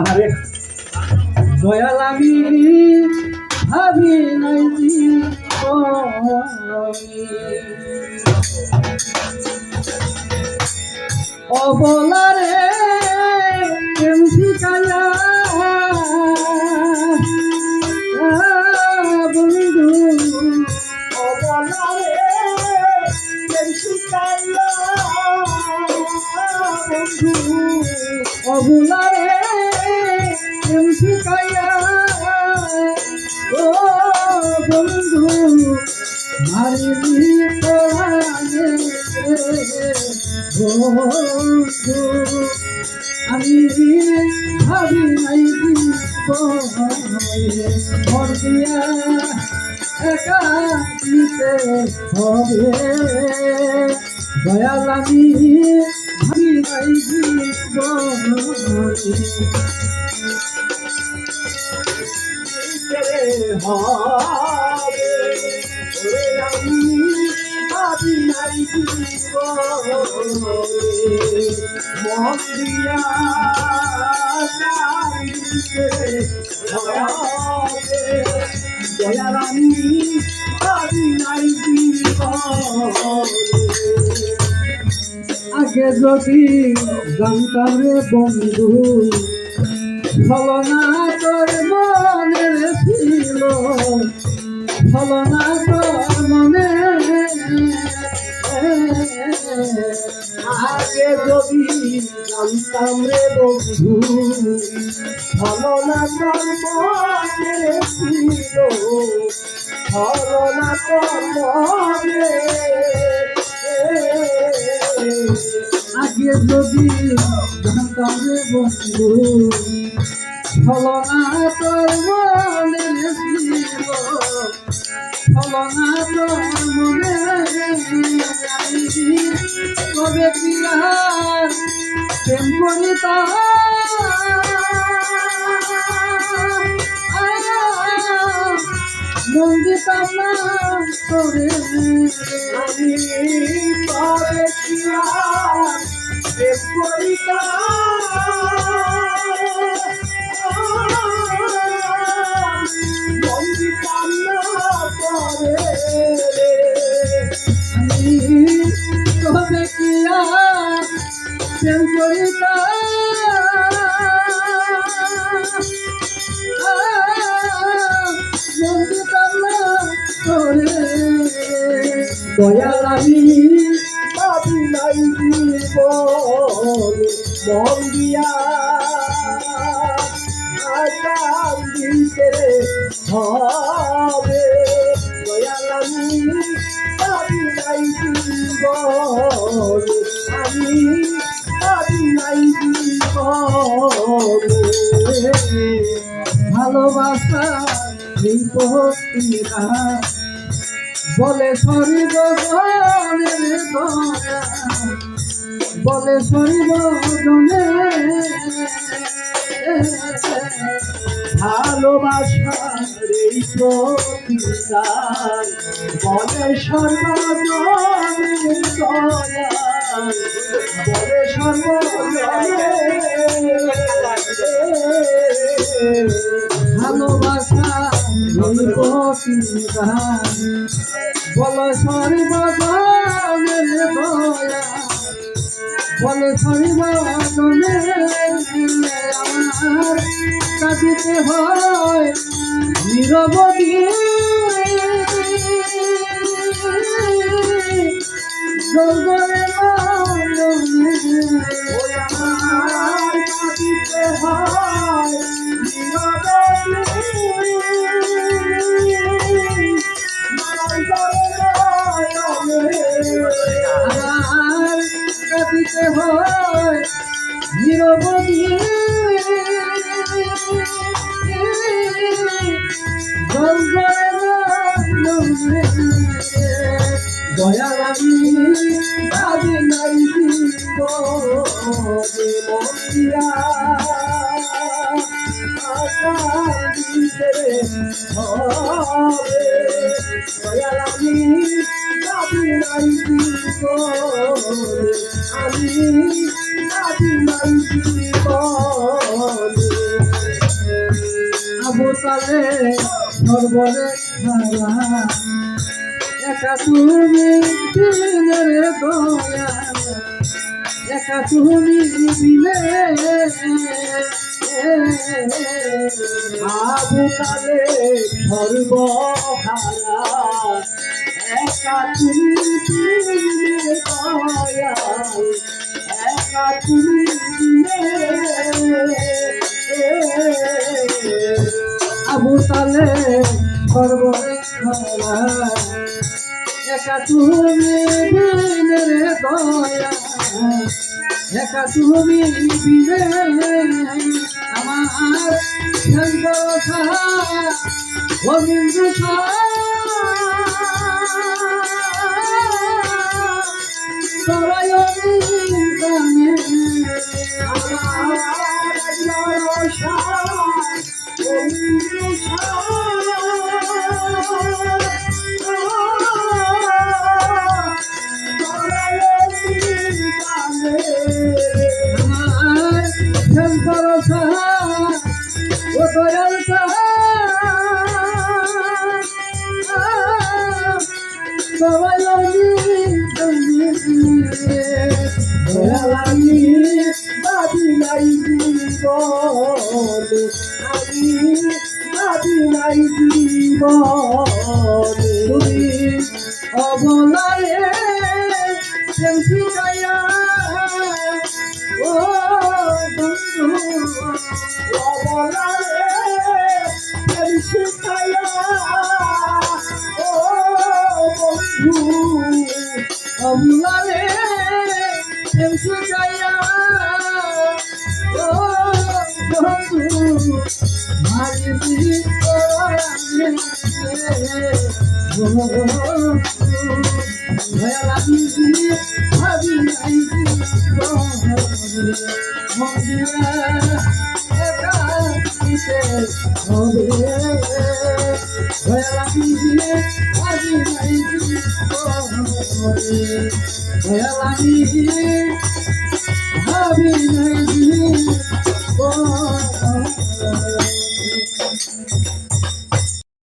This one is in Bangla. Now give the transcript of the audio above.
আরে দয়াল আমি ভাবি নাই অবলারে প্রেম শিখায়া বন্ধু অবলারে প্রেম শিখায়া বন্ধু অবলারে প্রেম শিখায়া ও বন্ধু মারিলি তোরানে বন্ধু আমি ভাবি নাই মর দিয়া একা দিতে হবে দয়াল আমি ভাবি নাই আমি ভাবি নাই মন্দিয়া দয়ারানী ভাবি নাই আগে যদি জানতাম রে বন্ধু ফলনা তোর মনের ছিল ফলনা তোর মনে আগে যদি জানতাম রে বন্ধু ফলনা তোর মনে ছিল ফলনা তোর মনে আগে যদি জানতাম রে বন্ধু ফলনা তোর মনে ছিল ফলনা তোর মনে তবে কি আর প্রেম করিতা মন দিতাম না তোরে আমি তবে কি আর প্রেম করিতা মন দিতাম না তোরে আমি তবে কি আর প্রেম করিতা মন দিতাম না তোরে দয়াল আমি ভাবি নাই মন দিয়া আকাম দিতে হবে দয়াল আমি ভাবি নাই আমি ভাবি নাই ভালোবাসা এই পত্রিকা বলে সরিবনের দয়া বলে সরিবনের ভালোবাসার এই প্রতিদান বলে সর্বজনের দয়া বলে সর্বজনের ভালোবাসা এই প্রতিদান বলে সর্বজনের দয়া বলে সর্বজনের আমার কাঁদিতে হয় নীরবদি জগরে আমার কাঁদিতে হয় কাঁদিতে হয় নীরবদি দয়াল আমি ভাবি নাই মন্দিয়া হবে দয়াল আমি ভাবি নাই আমি ভাবি নাই তালে সর্বরে হারা একা তুমি দিনের দয়া একা তুমি দিলে আবু তালে সর্বহারা একা তুমি দিনের দয়া একা তুমি দিলে আবু তালে সর্বরে হারা একা তুমি দিনের দয়া একা তুমি দিলে আমার ভরসা গোবিন্দ সবাই গানে আমার ভরসা ও দয়াল সবাই আমি বাদি নাই জীবন আমি বাদি নাই জীবন তুমি অবলারে শিখাইয়া ও বন্ধু অবলারে শিখাইয়া ও বন্ধু অবলারে শিখাইয়া ও বন্ধু মারিবি ভয়া লাগিবি ভাবি নাই মন্দিরা একা দিতে হবে ভয়া লাগিবি ভাবি নাই ভয়া লাগিবি ভাবি নাই